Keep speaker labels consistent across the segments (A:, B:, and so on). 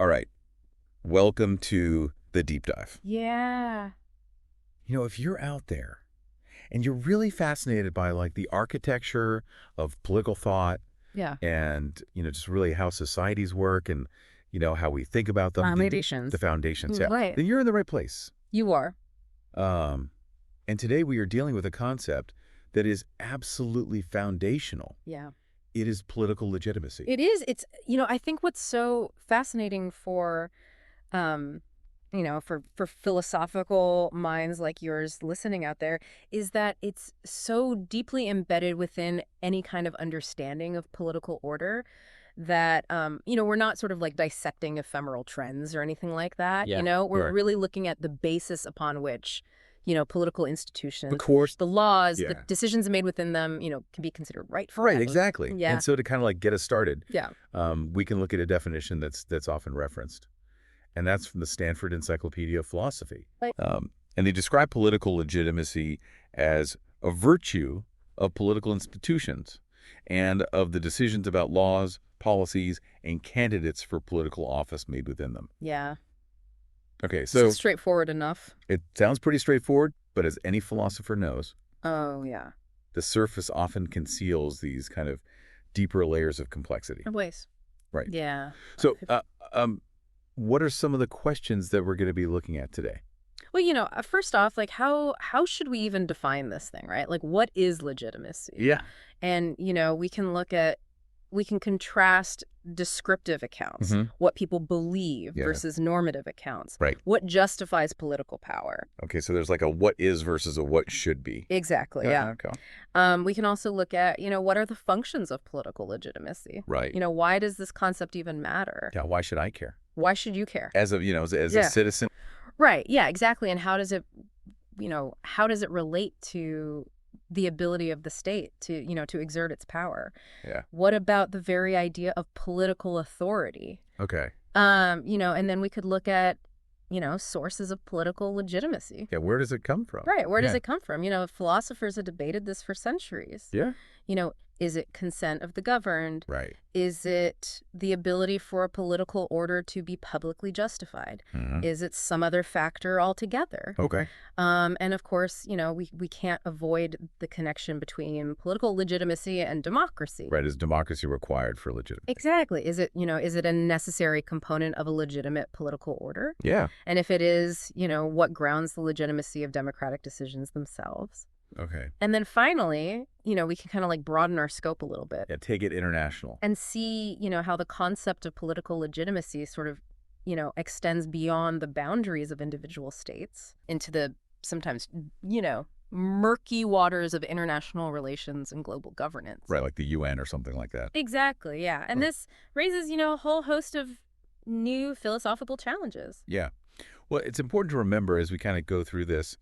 A: All right. Welcome to the deep dive.
B: Yeah.
A: If you're out there and you're really fascinated by like the architecture of political thought
B: Yeah.
A: and, just really how societies work and, how we think about them,
B: Foundations.
A: the foundations, yeah,
B: Right.
A: then you're in the right place.
B: You are.
A: Um, and today we are dealing with a concept that is absolutely foundational.
B: Yeah.
A: It is political legitimacy.
B: It is. It's, I think what's so fascinating for, um, for philosophical minds like yours listening out there is that it's so deeply embedded within any kind of understanding of political order that, we're not sort of like dissecting ephemeral trends or anything like that.
A: Yeah.
B: We're
A: Right.
B: really looking at the basis upon which, political institutions,
A: Of course.
B: the laws, the
A: Yeah.
B: decisions made within them, can be considered rightful.
A: Right, exactly.
B: Yeah.
A: And so to kind of like get us started,
B: Yeah.
A: we can look at a definition that's often referenced, and that's from the Stanford Encyclopedia of Philosophy.
B: Right.
A: And they describe political legitimacy as a virtue of political institutions and of the decisions about laws, policies, and candidates for political office made within them.
B: Yeah.
A: Okay, so
B: Straightforward enough.
A: it sounds pretty straightforward, but as any philosopher knows,
B: Oh, yeah.
A: the surface often conceals these kind of deeper layers of complexity.
B: Ways.
A: Right.
B: Yeah.
A: So, what are some of the questions that we're going to be looking at today?
B: Well, first off, like how should we even define this thing, right? Like what is legitimacy?
A: Yeah.
B: And, we can contrast descriptive accounts,
A: Mhm.
B: what people believe
A: Yeah.
B: versus normative accounts.
A: Right.
B: What justifies political power?
A: Okay, so there's like a what is versus a what should be.
B: Exactly, yeah.
A: Okay.
B: We can also look at, what are the functions of political legitimacy?
A: Right.
B: Why does this concept even matter?
A: Yeah, why should I care?
B: Why should you care?
A: As a, as
B: Yeah.
A: a citizen.
B: Right. Yeah, exactly. And how does it relate to the ability of the state to exert its power?
A: Yeah.
B: What about the very idea of political authority?
A: Okay.
B: And then we could look at, sources of political legitimacy.
A: Yeah, where does it come from?
B: Right. Where does
A: Yeah.
B: it come from? Philosophers have debated this for centuries.
A: Yeah.
B: Is it consent of the governed?
A: Right.
B: Is it the ability for a political order to be publicly justified?
A: Mhm.
B: Is it some other factor altogether?
A: Okay.
B: And of course, we can't avoid the connection between political legitimacy and democracy.
A: Right. Is democracy required for legitimacy?
B: Exactly. Is it a necessary component of a legitimate political order?
A: Yeah.
B: And if it is, what grounds the legitimacy of democratic decisions themselves?
A: Okay.
B: And then finally, we can kind of like broaden our scope a little bit
A: Yeah, take it international.
B: and see, how the concept of political legitimacy sort of, extends beyond the boundaries of individual states into the sometimes, murky waters of international relations and global governance.
A: Right, like the UN or something like that.
B: Exactly, yeah. And this raises, a whole host of new philosophical challenges.
A: Yeah. Well, it's important to remember as we kind of go through this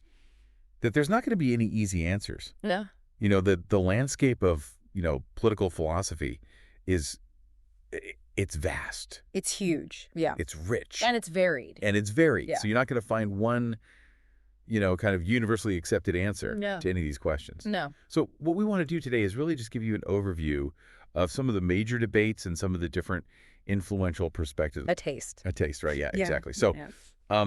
A: that there's not going to be any easy answers.
B: Yeah.
A: The landscape of, political philosophy it's vast.
B: It's huge. Yeah.
A: It's rich.
B: And it's varied.
A: And it's varied.
B: Yeah.
A: So you're not going to find one, kind of universally accepted answer
B: No.
A: to any of these questions.
B: No.
A: So what we want to do today is really just give you an overview of some of the major debates and some of the different influential perspectives.
B: A taste.
A: A taste, right? Yeah,
B: Yeah.
A: exactly. So
B: Yeah.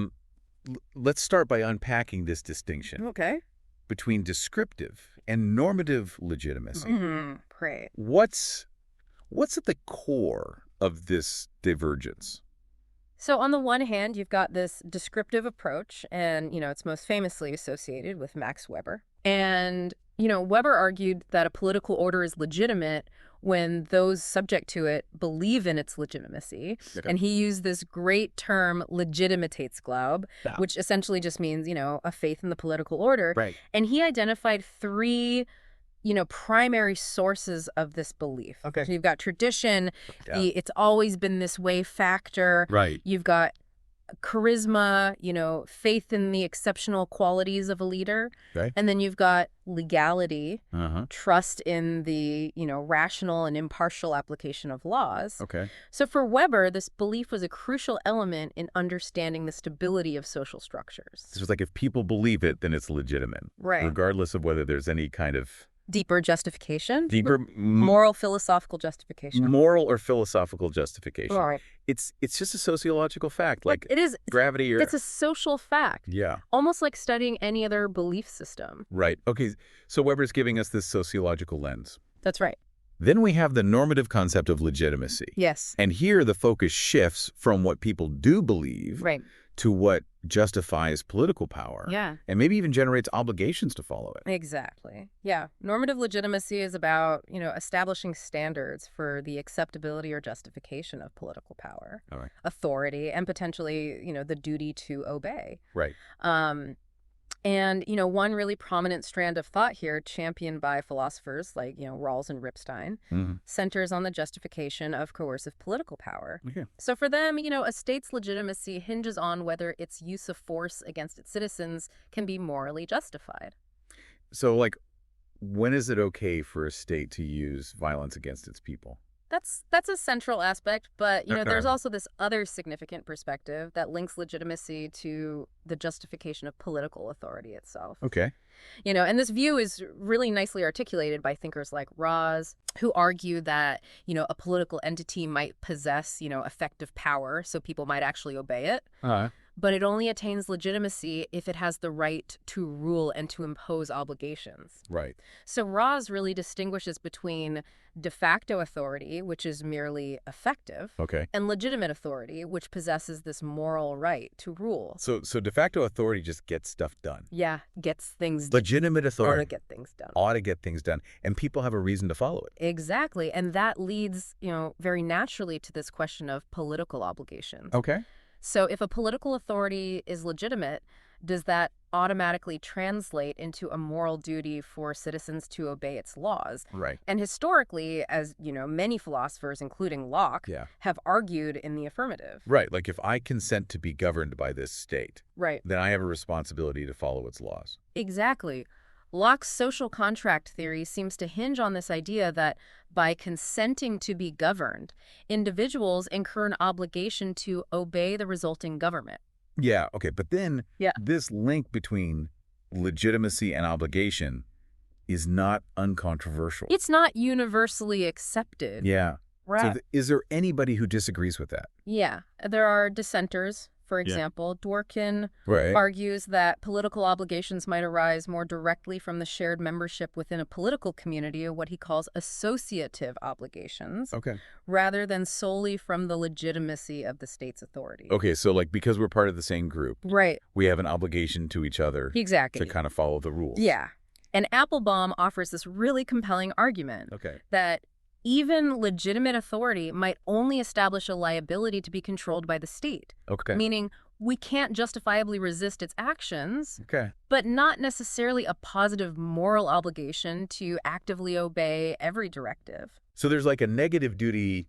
A: let's start by unpacking this distinction
B: Okay.
A: between descriptive and normative legitimacy.
B: Mm-hmm. Great.
A: What's at the core of this divergence?
B: So on the one hand, you've got this descriptive approach, and, it's most famously associated with Max Weber. And, Weber argued that a political order is legitimate when those subject to it believe in its legitimacy.
A: Okay.
B: And he used this great term, Legitimitätsglaube,
A: Yeah.
B: which essentially just means, a faith in the political order.
A: Right.
B: And he identified three primary sources of this belief.
A: Okay.
B: So you've got tradition,
A: Yeah.
B: the it's always been this way factor.
A: Right.
B: You've got charisma, faith in the exceptional qualities of a leader.
A: Okay.
B: And then you've got legality,
A: Uh-huh.
B: trust in the, rational and impartial application of laws.
A: Okay.
B: So for Weber, this belief was a crucial element in understanding the stability of social structures.
A: So it's like if people believe it, then it's legitimate.
B: Right.
A: Regardless of whether there's any kind of
B: Deeper justification?
A: Deeper
B: Moral, philosophical justification.
A: moral or philosophical justification.
B: All right.
A: It's just a sociological fact, like
B: It is.
A: gravity or...
B: It's a social fact.
A: Yeah.
B: Almost like studying any other belief system.
A: Right. Okay, so Weber's giving us this sociological lens.
B: That's right.
A: Then we have the normative concept of legitimacy.
B: Yes.
A: And here the focus shifts from what people do believe
B: Right.
A: to what justifies political power.
B: Yeah.
A: And maybe even generates obligations to follow it.
B: Exactly. Yeah. Normative legitimacy is about, establishing standards for the acceptability or justification of political power,
A: All right.
B: authority, and potentially, the duty to obey.
A: Right.
B: And, one really prominent strand of thought here, championed by philosophers like, Rawls and Ripstein, centers on the justification of coercive political power.
A: Okay.
B: So for them, a state's legitimacy hinges on whether its use of force against its citizens can be morally justified.
A: So, like, when is it okay for a state to use violence against its people?
B: That's a central aspect, but
A: Okay.
B: there's also this other significant perspective that links legitimacy to the justification of political authority itself.
A: Okay.
B: And this view is really nicely articulated by thinkers like Rawls, who argue that, a political entity might possess, effective power, so people might actually obey it. But it only attains legitimacy if it has the right to rule and to impose obligations.
A: Right.
B: So Rawls really distinguishes between de facto authority, which is merely effective,
A: Okay.
B: and legitimate authority, which possesses this moral right to rule.
A: So de facto authority just gets stuff done.
B: Yeah, gets things done.
A: Legitimate
B: Or
A: authority
B: to get things done.
A: ought to get things done, and people have a reason to follow it.
B: Exactly. And that leads, very naturally to this question of political obligations.
A: Okay.
B: So if a political authority is legitimate, does that automatically translate into a moral duty for citizens to obey its laws?
A: Right.
B: And historically, as many philosophers, including Locke,
A: Yeah.
B: have argued in the affirmative.
A: Right. Like, if I consent to be governed by this state,
B: Right.
A: then I have a responsibility to follow its laws.
B: Exactly. Locke's social contract theory seems to hinge on this idea that by consenting to be governed, individuals incur an obligation to obey the resulting government.
A: Yeah. Okay. But then
B: Yeah.
A: this link between legitimacy and obligation is not uncontroversial.
B: It's not universally accepted.
A: Yeah.
B: Right.
A: So is there anybody who disagrees with that?
B: Yeah. There are dissenters. For example, Dworkin
A: Right.
B: argues that political obligations might arise more directly from the shared membership within a political community, or what he calls associative obligations,
A: Okay.
B: rather than solely from the legitimacy of the state's authority.
A: Okay. So, like, because we're part of the same group,
B: Right.
A: we have an obligation to each other
B: Exactly.
A: to kind of follow the rules.
B: Yeah. And Applebaum offers this really compelling argument
A: Okay.
B: that even legitimate authority might only establish a liability to be controlled by the state.
A: Okay.
B: Meaning, we can't justifiably resist its actions,
A: Okay.
B: but not necessarily a positive moral obligation to actively obey every directive.
A: So there's like a negative duty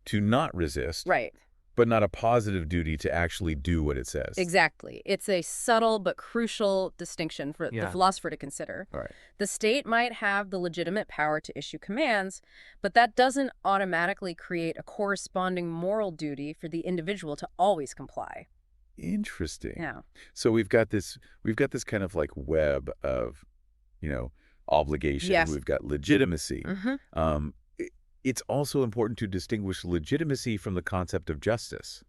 A: to not resist,
B: Right.
A: but not a positive duty to actually do what it says.
B: Exactly. It's a subtle but crucial distinction for the philosopher to consider.
A: All right.
B: The state might have the legitimate power to issue commands, but that doesn't automatically create a corresponding moral duty for the individual to always comply.
A: Interesting.
B: Yeah.
A: So we've got this kind of like web of, obligation.
B: Yes.
A: We've got legitimacy.
B: Mm-hmm.
A: It's also important to distinguish legitimacy from the concept of justice.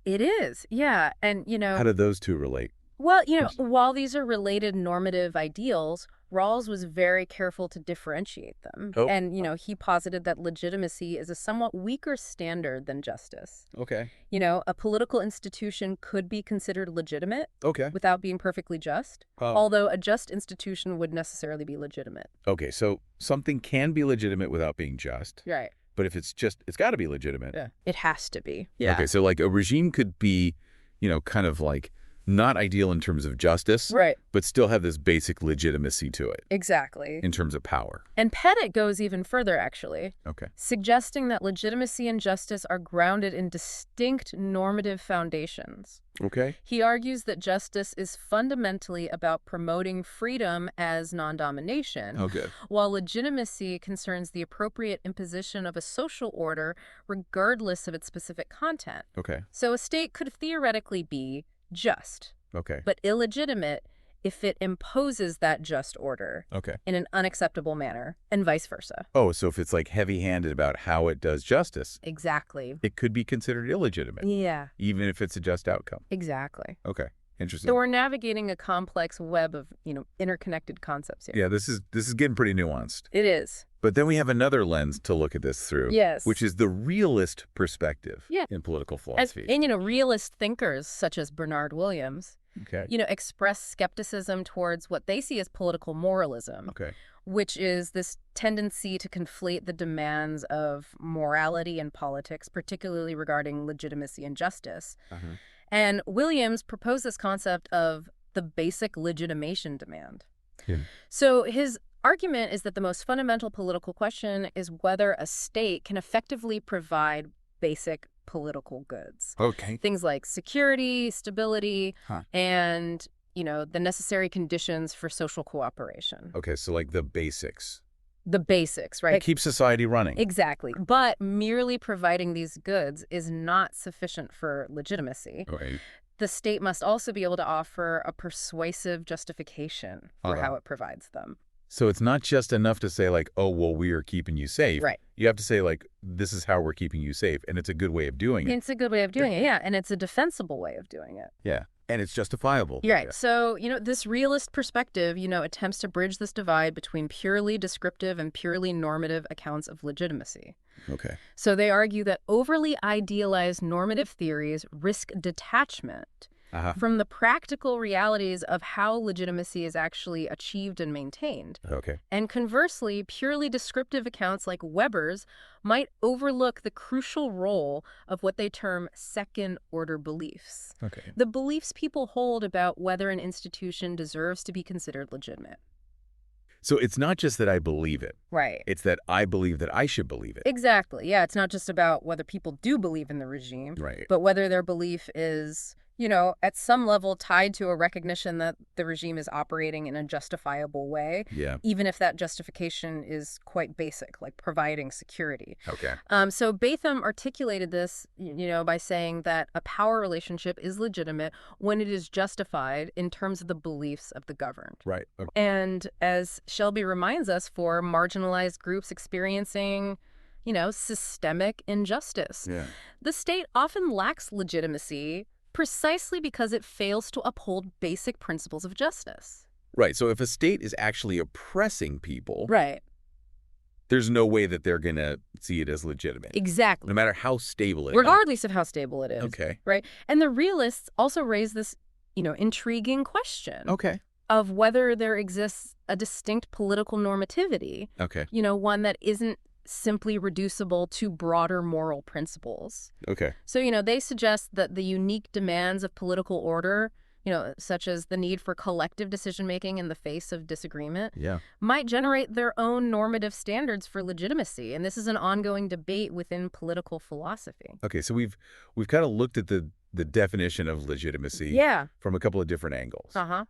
B: It is, yeah. And,
A: How do those two relate?
B: well, while these are related normative ideals, Rawls was very careful to differentiate them.
A: Oh.
B: And, he posited that legitimacy is a somewhat weaker standard than justice.
A: Okay.
B: A political institution could be considered legitimate
A: Okay.
B: without being perfectly just, although a just institution would necessarily be legitimate.
A: Okay. So something can be legitimate without being just.
B: Right.
A: But if it's got to be legitimate.
B: Yeah. It has to be.
A: Okay. So like a regime could be, kind of like not ideal in terms of justice,
B: Right.
A: but still have this basic legitimacy to it
B: Exactly.
A: in terms of power.
B: And Pettit goes even further, actually,
A: Okay.
B: suggesting that legitimacy and justice are grounded in distinct normative foundations.
A: Okay.
B: He argues that justice is fundamentally about promoting freedom as non-domination,
A: Okay.
B: while legitimacy concerns the appropriate imposition of a social order regardless of its specific content.
A: Okay.
B: So a state could theoretically be just,
A: Okay.
B: but illegitimate if it imposes that just order
A: Okay.
B: in an unacceptable manner, and vice versa.
A: Oh, so if it's like heavy-handed about how it does justice,
B: Exactly.
A: it could be considered illegitimate,
B: Yeah,
A: even if it's a just outcome.
B: exactly.
A: Okay. Interesting.
B: So we're navigating a complex web of, interconnected concepts here.
A: Yeah, this is getting pretty nuanced.
B: It is.
A: But then we have another lens to look at this through.
B: Yes.
A: Which is the realist perspective
B: Yeah.
A: in political philosophy.
B: And realist thinkers such as Bernard Williams,
A: Okay.
B: express skepticism towards what they see as political moralism,
A: Okay.
B: which is this tendency to conflate the demands of morality and politics, particularly regarding legitimacy and justice.
A: Uh-huh.
B: And Williams proposed this concept of the basic legitimation demand.
A: Yeah.
B: So his argument is that the most fundamental political question is whether a state can effectively provide basic political goods.
A: Okay.
B: Things like security, stability,
A: Huh.
B: and, the necessary conditions for social cooperation.
A: Okay, so like the basics.
B: The basics, right?
A: Keep society running.
B: Exactly. But merely providing these goods is not sufficient for legitimacy.
A: Right.
B: The state must also be able to offer a persuasive justification for how it provides them.
A: So it's not just enough to say like, oh, well, we are keeping you safe.
B: Right.
A: You have to say like, this is how we're keeping you safe. And it's a good way of doing it.
B: It's a good way of doing it, yeah. And it's a defensible way of doing it.
A: Yeah. And it's justifiable.
B: You're right.
A: Yeah.
B: So, this realist perspective, attempts to bridge this divide between purely descriptive and purely normative accounts of legitimacy.
A: Okay.
B: So they argue that overly idealized normative theories risk detachment from the practical realities of how legitimacy is actually achieved and maintained.
A: Okay.
B: And conversely, purely descriptive accounts like Weber's might overlook the crucial role of what they term second-order beliefs.
A: Okay.
B: The beliefs people hold about whether an institution deserves to be considered legitimate.
A: So it's not just that I believe it.
B: Right.
A: It's that I believe that I should believe it.
B: Exactly. Yeah, it's not just about whether people do believe in the regime,
A: Right.
B: but whether their belief is, at some level tied to a recognition that the regime is operating in a justifiable way,
A: Yeah.
B: even if that justification is quite basic, like providing security.
A: Okay.
B: So Batham articulated this, by saying that a power relationship is legitimate when it is justified in terms of the beliefs of the governed.
A: Right. Okay.
B: And as Shelby reminds us, for marginalized groups experiencing, systemic injustice,
A: Yeah.
B: the state often lacks legitimacy precisely because it fails to uphold basic principles of justice.
A: Right. So if a state is actually oppressing people,
B: Right.
A: there's no way that they're going to see it as legitimate.
B: Exactly.
A: No matter how stable it is.
B: Regardless of how stable it is.
A: Okay.
B: Right. And the realists also raise this, intriguing question
A: Okay.
B: of whether there exists a distinct political normativity,
A: Okay.
B: one that isn't simply reducible to broader moral principles.
A: Okay.
B: So, they suggest that the unique demands of political order, such as the need for collective decision-making in the face of disagreement,
A: Yeah.
B: might generate their own normative standards for legitimacy. And this is an ongoing debate within political philosophy.
A: Okay. So we've kind of looked at the definition of legitimacy
B: Yeah.
A: from a couple of different angles.
B: Uh-huh.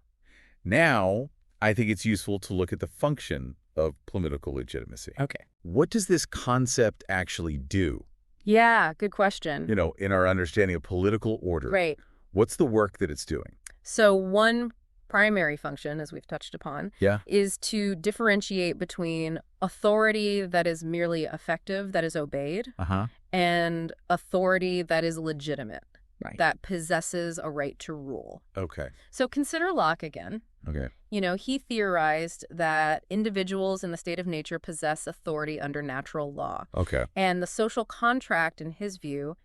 A: Now, I think it's useful to look at the function of political legitimacy.
B: Okay.
A: What does this concept actually do?
B: Yeah, good question.
A: In our understanding of political order?
B: Right.
A: What's the work that it's doing?
B: So one primary function, as we've touched upon,
A: Yeah.
B: is to differentiate between authority that is merely effective, that is obeyed,
A: Uh-huh.
B: and authority that is legitimate,
A: Right.
B: that possesses a right to rule.
A: Okay.
B: So consider Locke again.
A: Okay.
B: He theorized that individuals in the state of nature possess authority under natural law.
A: Okay.
B: And the social contract, in his view,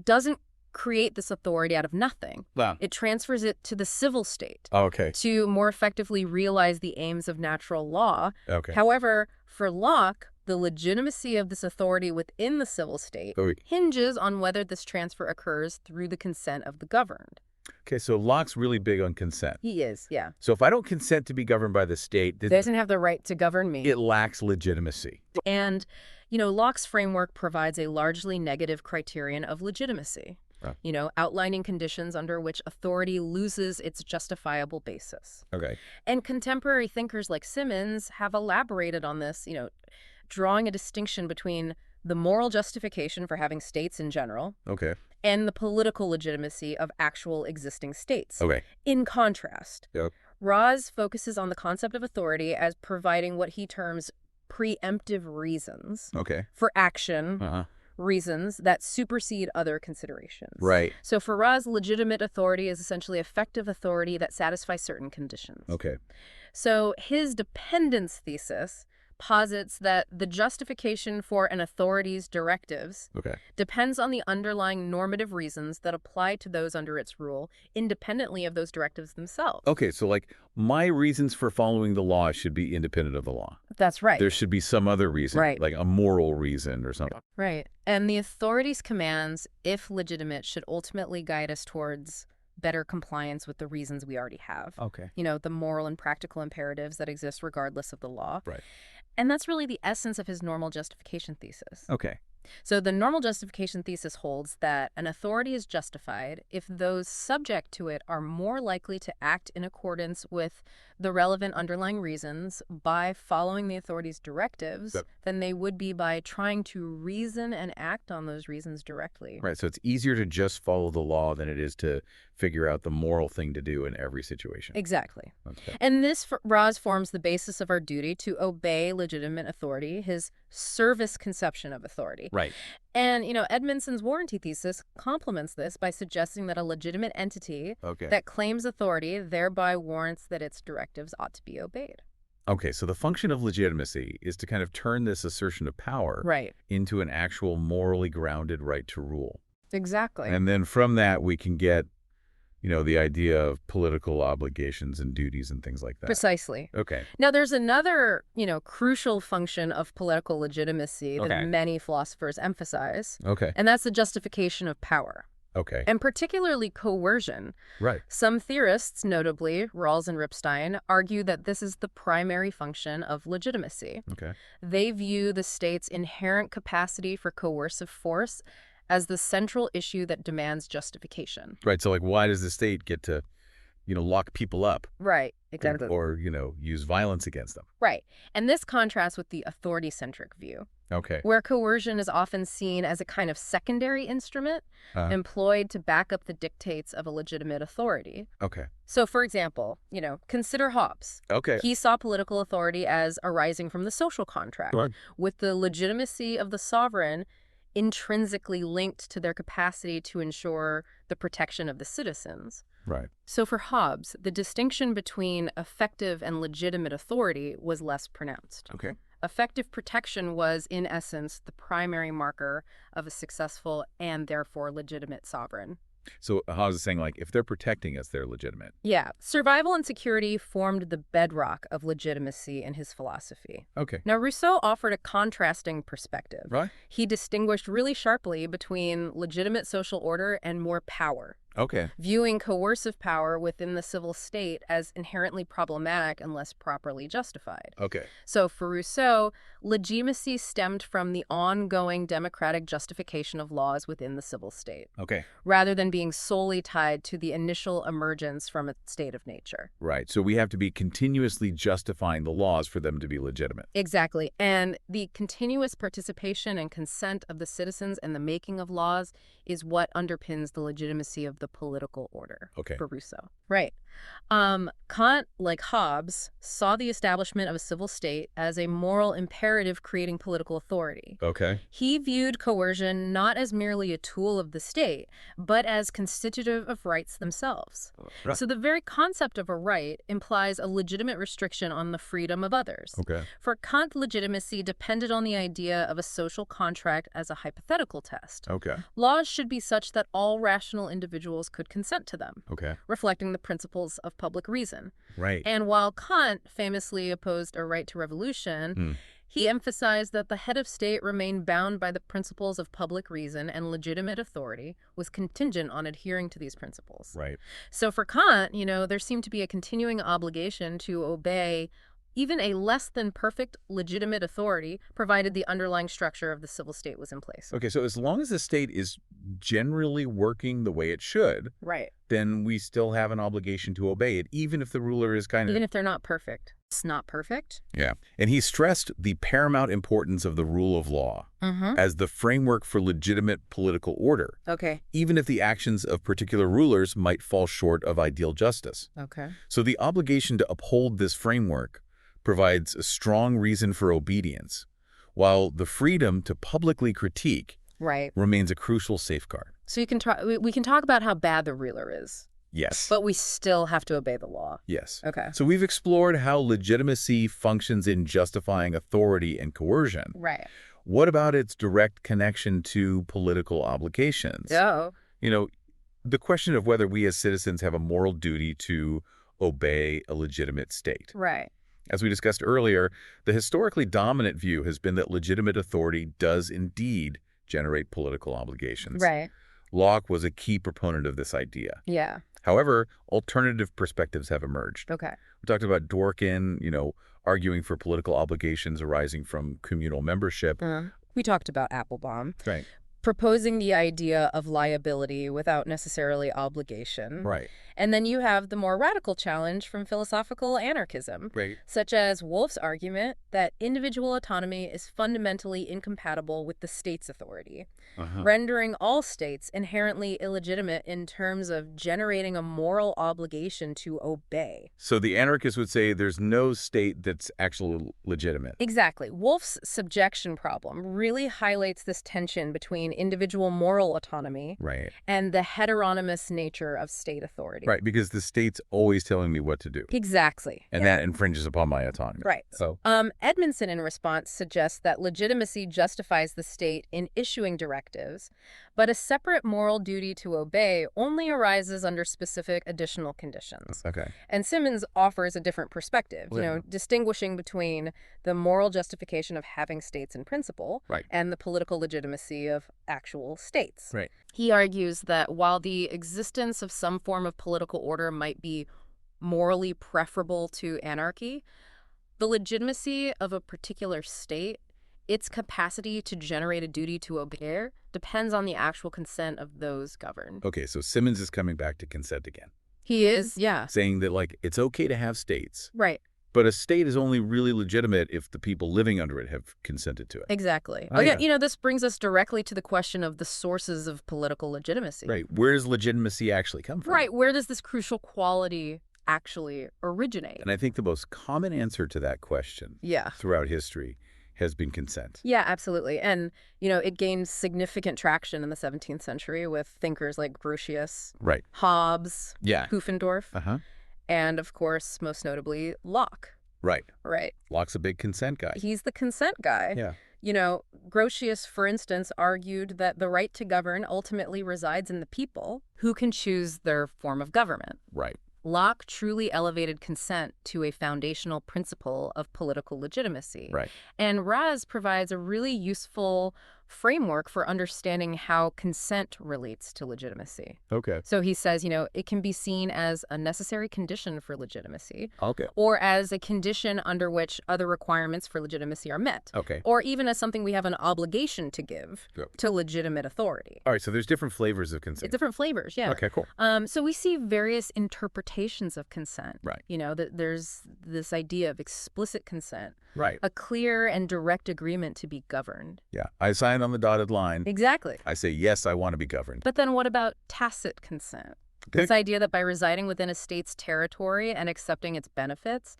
B: doesn't create this authority out of nothing.
A: Wow.
B: It transfers it to the civil state
A: Okay.
B: to more effectively realize the aims of natural law.
A: Okay.
B: However, for Locke, the legitimacy of this authority within the civil state hinges on whether this transfer occurs through the consent of the governed.
A: Okay, so Locke's really big on consent.
B: He is, yeah.
A: So if I don't consent to be governed by the state,
B: Doesn't have the right to govern me.
A: it lacks legitimacy.
B: And, Locke's framework provides a largely negative criterion of legitimacy, outlining conditions under which authority loses its justifiable basis.
A: Okay.
B: And contemporary thinkers like Simmons have elaborated on this, drawing a distinction between the moral justification for having states in general
A: Okay.
B: and the political legitimacy of actual existing states.
A: Okay.
B: In contrast,
A: Yep.
B: Raz focuses on the concept of authority as providing what he terms preemptive reasons
A: Okay.
B: for action,
A: Uh-huh.
B: reasons that supersede other considerations.
A: Right.
B: So for Raz, legitimate authority is essentially effective authority that satisfies certain conditions.
A: Okay.
B: So his dependence thesis posits that the justification for an authority's directives
A: Okay.
B: depends on the underlying normative reasons that apply to those under its rule, independently of those directives themselves.
A: Okay, so like my reasons for following the law should be independent of the law.
B: That's right.
A: There should be some other reason,
B: Right.
A: like a moral reason or something.
B: Right. And the authority's commands, if legitimate, should ultimately guide us towards better compliance with the reasons we already have.
A: Okay.
B: You know, the moral and practical imperatives that exist regardless of the law.
A: Right.
B: And that's really the essence of his normal justification thesis.
A: Okay.
B: So the normal justification thesis holds that an authority is justified if those subject to it are more likely to act in accordance with the relevant underlying reasons by following the authority's directives than they would be by trying to reason and act on those reasons directly.
A: Right, so it's easier to just follow the law than it is to figure out the moral thing to do in every situation.
B: Exactly.
A: Okay.
B: And this, Raz, forms the basis of our duty to obey legitimate authority, his service conception of authority.
A: Right.
B: And, Edmondson's warranty thesis complements this by suggesting that a legitimate entity
A: Okay.
B: that claims authority thereby warrants that its directives ought to be obeyed.
A: Okay, so the function of legitimacy is to kind of turn this assertion of power
B: Right.
A: into an actual morally grounded right to rule.
B: Exactly.
A: And then from that, we can get, the idea of political obligations and duties and things like that.
B: Precisely.
A: Okay.
B: Now, there's another, crucial function of political legitimacy that
A: Okay.
B: many philosophers emphasize,
A: Okay.
B: and that's the justification of power,
A: Okay.
B: and particularly coercion.
A: Right.
B: Some theorists, notably Rawls and Ripstein, argue that this is the primary function of legitimacy.
A: Okay.
B: They view the state's inherent capacity for coercive force as the central issue that demands justification.
A: Right. So, like, why does the state get to, lock people up?
B: Right, exactly.
A: Or, use violence against them?
B: Right. And this contrasts with the authority-centric view,
A: Okay.
B: where coercion is often seen as a kind of secondary instrument employed to back up the dictates of a legitimate authority.
A: Okay.
B: So, for example, consider Hobbes.
A: Okay.
B: He saw political authority as arising from the social contract,
A: Right.
B: with the legitimacy of the sovereign intrinsically linked to their capacity to ensure the protection of the citizens.
A: Right.
B: So for Hobbes, the distinction between effective and legitimate authority was less pronounced.
A: Okay.
B: Effective protection was, in essence, the primary marker of a successful and therefore legitimate sovereign.
A: So Hobbes is saying, like, if they're protecting us, they're legitimate.
B: Yeah, survival and security formed the bedrock of legitimacy in his philosophy.
A: Okay.
B: Now, Rousseau offered a contrasting perspective.
A: Right.
B: He distinguished really sharply between legitimate social order and more power,
A: Okay.
B: viewing coercive power within the civil state as inherently problematic unless properly justified.
A: Okay.
B: So for Rousseau, legitimacy stemmed from the ongoing democratic justification of laws within the civil state,
A: Okay.
B: rather than being solely tied to the initial emergence from a state of nature.
A: Right. So we have to be continuously justifying the laws for them to be legitimate.
B: Exactly. And the continuous participation and consent of the citizens in the making of laws is what underpins the legitimacy of the political order for Rousseau. Right. Kant, like Hobbes, saw the establishment of a civil state as a moral imperative creating political authority.
A: Okay.
B: He viewed coercion not as merely a tool of the state, but as constitutive of rights themselves.
A: Right.
B: So the very concept of a right implies a legitimate restriction on the freedom of others.
A: Okay.
B: For Kant, legitimacy depended on the idea of a social contract as a hypothetical test.
A: Okay.
B: Laws should be such that all rational individuals could consent to them,
A: Okay.
B: reflecting the principles of public reason.
A: Right.
B: And while Kant famously opposed a right to revolution, he emphasized that the head of state remained bound by the principles of public reason, and legitimate authority was contingent on adhering to these principles.
A: Right.
B: So for Kant, there seemed to be a continuing obligation to obey even a less than perfect legitimate authority, provided the underlying structure of the civil state was in place.
A: Okay, so as long as the state is generally working the way it should,
B: Right.
A: then we still have an obligation to obey it, even if the ruler is kind of...
B: Even if they're not perfect. It's not perfect.
A: Yeah. And he stressed the paramount importance of the rule of law as the framework for legitimate political order,
B: Okay.
A: even if the actions of particular rulers might fall short of ideal justice.
B: Okay.
A: So the obligation to uphold this framework provides a strong reason for obedience, while the freedom to publicly critique
B: Right.
A: remains a crucial safeguard.
B: So we can talk about how bad the ruler is,
A: Yes.
B: but we still have to obey the law.
A: Yes.
B: Okay.
A: So we've explored how legitimacy functions in justifying authority and coercion.
B: Right.
A: What about its direct connection to political obligations?
B: Oh.
A: You know, the question of whether we as citizens have a moral duty to obey a legitimate state.
B: Right.
A: As we discussed earlier, the historically dominant view has been that legitimate authority does indeed generate political obligations.
B: Right.
A: Locke was a key proponent of this idea.
B: Yeah.
A: However, alternative perspectives have emerged.
B: Okay.
A: We talked about Dworkin, arguing for political obligations arising from communal membership.
B: We talked about Applebaum.
A: Right.
B: Proposing the idea of liability without necessarily obligation.
A: Right.
B: And then you have the more radical challenge from philosophical anarchism,
A: Right.
B: such as Wolff's argument that individual autonomy is fundamentally incompatible with the state's authority, rendering all states inherently illegitimate in terms of generating a moral obligation to obey.
A: So the anarchists would say there's no state that's actually legitimate.
B: Exactly. Wolff's subjection problem really highlights this tension between individual moral autonomy
A: Right.
B: and the heteronymous nature of state authority.
A: Right, because the state's always telling me what to do.
B: Exactly.
A: And that infringes upon my autonomy.
B: Right.
A: So,
B: Edmondson, in response, suggests that legitimacy justifies the state in issuing directives, but a separate moral duty to obey only arises under specific additional conditions.
A: okay.
B: And Simmons offers a different perspective, distinguishing between the moral justification of having states in principle
A: Right.
B: and the political legitimacy of actual states.
A: Right.
B: He argues that while the existence of some form of political order might be morally preferable to anarchy, the legitimacy of a particular state, its capacity to generate a duty to obey, depends on the actual consent of those governed.
A: Okay, so Simmons is coming back to consent again,
B: He is, yeah.
A: saying that, it's okay to have states,
B: Right.
A: but a state is only really legitimate if the people living under it have consented to it.
B: Exactly.
A: Oh, yeah.
B: This brings us directly to the question of the sources of political legitimacy.
A: Right. Where does legitimacy actually come from?
B: Right. Where does this crucial quality actually originate?
A: And I think the most common answer to that question throughout history has been consent.
B: Yeah, absolutely. And, it gained significant traction in the 17th century with thinkers like Grotius,
A: Right.
B: Hobbes,
A: Yeah.
B: Pufendorf, and, of course, most notably, Locke.
A: Right.
B: Right.
A: Locke's a big consent guy.
B: He's the consent guy.
A: Yeah.
B: Grotius, for instance, argued that the right to govern ultimately resides in the people, who can choose their form of government.
A: Right.
B: Locke truly elevated consent to a foundational principle of political legitimacy.
A: Right.
B: And Raz provides a really useful framework for understanding how consent relates to legitimacy.
A: Okay.
B: So he says, it can be seen as a necessary condition for legitimacy,
A: Okay.
B: or as a condition under which other requirements for legitimacy are met,
A: Okay.
B: or even as something we have an obligation to give to legitimate authority.
A: All right, so there's different flavors of consent.
B: It's different flavors, yeah.
A: Okay, cool.
B: So we see various interpretations of consent.
A: Right.
B: There's this idea of explicit consent,
A: Right.
B: a clear and direct agreement to be governed.
A: Yeah. I sign on the dotted line.
B: Exactly.
A: I say, yes, I want to be governed.
B: But then what about tacit consent? This idea that by residing within a state's territory and accepting its benefits,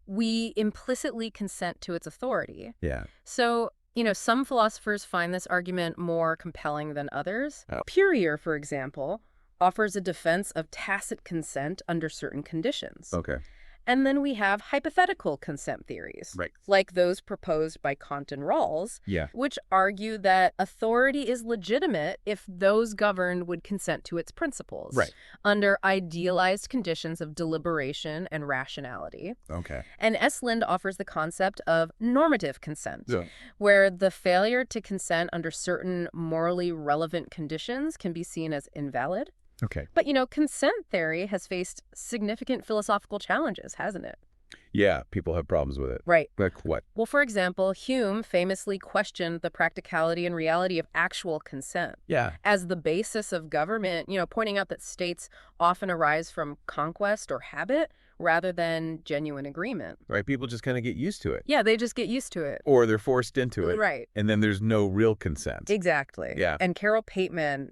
B: we implicitly consent to its authority.
A: Yeah.
B: So, some philosophers find this argument more compelling than others.
A: Oh.
B: Purier, for example, offers a defense of tacit consent under certain conditions.
A: Okay.
B: And then we have hypothetical consent theories,
A: Right.
B: like those proposed by Kant and Rawls,
A: Yeah.
B: which argue that authority is legitimate if those governed would consent to its principles,
A: Right.
B: under idealized conditions of deliberation and rationality.
A: Okay.
B: And Estlund offers the concept of normative consent,
A: Yeah.
B: where the failure to consent under certain morally relevant conditions can be seen as invalid.
A: Okay.
B: But, consent theory has faced significant philosophical challenges, hasn't it?
A: Yeah, people have problems with it.
B: Right.
A: Like what?
B: Well, for example, Hume famously questioned the practicality and reality of actual consent
A: Yeah.
B: as the basis of government, pointing out that states often arise from conquest or habit rather than genuine agreement.
A: Right? People just kind of get used to it.
B: Yeah, they just get used to it.
A: Or they're forced into it.
B: Right.
A: And then there's no real consent.
B: Exactly.
A: Yeah.
B: And Carol Pateman,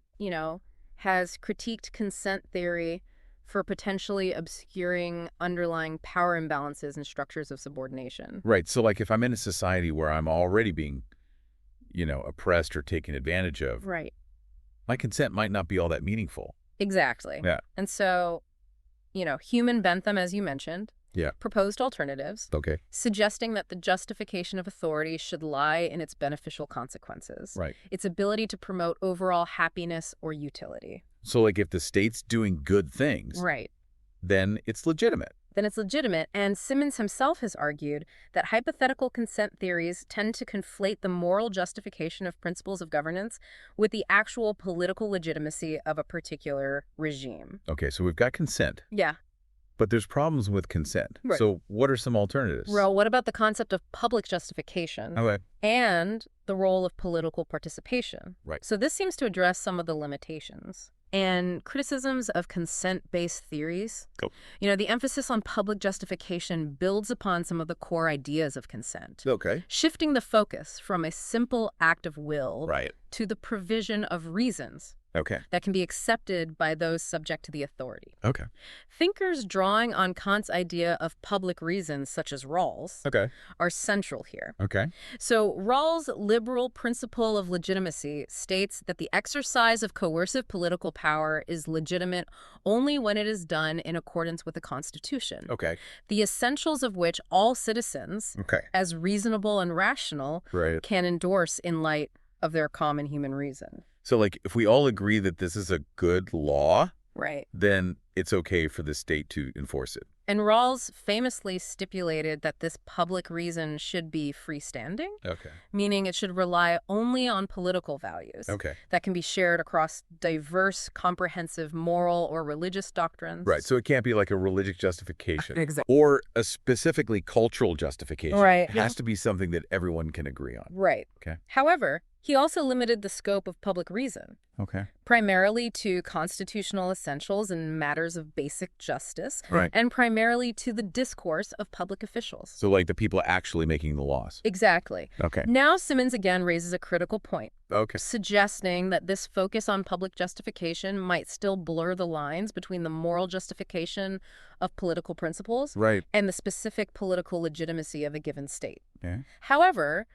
B: has critiqued consent theory for potentially obscuring underlying power imbalances and structures of subordination.
A: Right. So like if I'm in a society where I'm already being, oppressed or taken advantage of,
B: Right.
A: my consent might not be all that meaningful.
B: Exactly.
A: Yeah.
B: And so, Human Bentham, as you mentioned,
A: Yeah.
B: proposed alternatives,
A: Okay.
B: suggesting that the justification of authority should lie in its beneficial consequences,
A: Right.
B: its ability to promote overall happiness or utility.
A: So like if the state's doing good things,
B: Right.
A: then it's legitimate.
B: Then it's legitimate, and Simmons himself has argued that hypothetical consent theories tend to conflate the moral justification of principles of governance with the actual political legitimacy of a particular regime.
A: Okay, so we've got consent,
B: Yeah.
A: but there's problems with consent.
B: Right.
A: So what are some alternatives?
B: Well, what about the concept of public justification
A: Okay.
B: and the role of political participation?
A: Right.
B: So this seems to address some of the limitations and criticisms of consent-based theories.
A: Go.
B: The emphasis on public justification builds upon some of the core ideas of consent,
A: Okay.
B: shifting the focus from a simple act of will
A: Right.
B: to the provision of reasons
A: Okay.
B: that can be accepted by those subject to the authority.
A: Okay.
B: Thinkers drawing on Kant's idea of public reasons, such as Rawls,
A: Okay.
B: are central here.
A: Okay.
B: So Rawls' liberal principle of legitimacy states that the exercise of coercive political power is legitimate only when it is done in accordance with the Constitution,
A: Okay.
B: the essentials of which all citizens,
A: Okay.
B: as reasonable and rational,
A: Right.
B: can endorse in light of their common human reason.
A: So like if we all agree that this is a good law,
B: Right.
A: then it's okay for the state to enforce it.
B: And Rawls famously stipulated that this public reason should be freestanding,
A: Okay.
B: meaning it should rely only on political values
A: Okay.
B: that can be shared across diverse, comprehensive moral or religious doctrines.
A: Right. So it can't be like a religious justification.
B: Exactly.
A: Or a specifically cultural justification.
B: Right.
A: It has to be something that everyone can agree on.
B: Right.
A: Okay.
B: However, he also limited the scope of public reason,
A: Okay.
B: primarily to constitutional essentials and matters of basic justice,
A: Right.
B: and primarily to the discourse of public officials.
A: So like the people actually making the laws.
B: Exactly.
A: Okay.
B: Now Simmons again raises a critical point,
A: Okay.
B: suggesting that this focus on public justification might still blur the lines between the moral justification of political principles
A: Right.
B: and the specific political legitimacy of a given state.
A: Yeah.
B: However,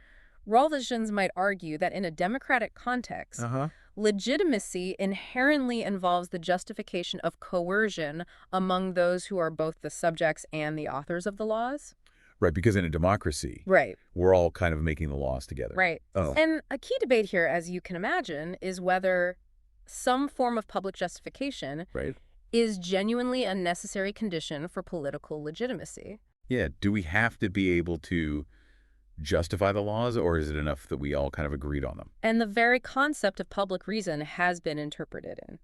B: Rawlsians might argue that in a democratic context,
A: Uh-huh.
B: legitimacy inherently involves the justification of coercion among those who are both the subjects and the authors of the laws.
A: Right, because in a democracy,
B: Right.
A: we're all kind of making the laws together.
B: Right.
A: Oh.
B: And a key debate here, as you can imagine, is whether some form of public justification
A: Right.
B: is genuinely a necessary condition for political legitimacy.
A: Yeah. Do we have to be able to justify the laws, or is it enough that we all kind of agreed on them?
B: And the very concept of public reason has been interpreted in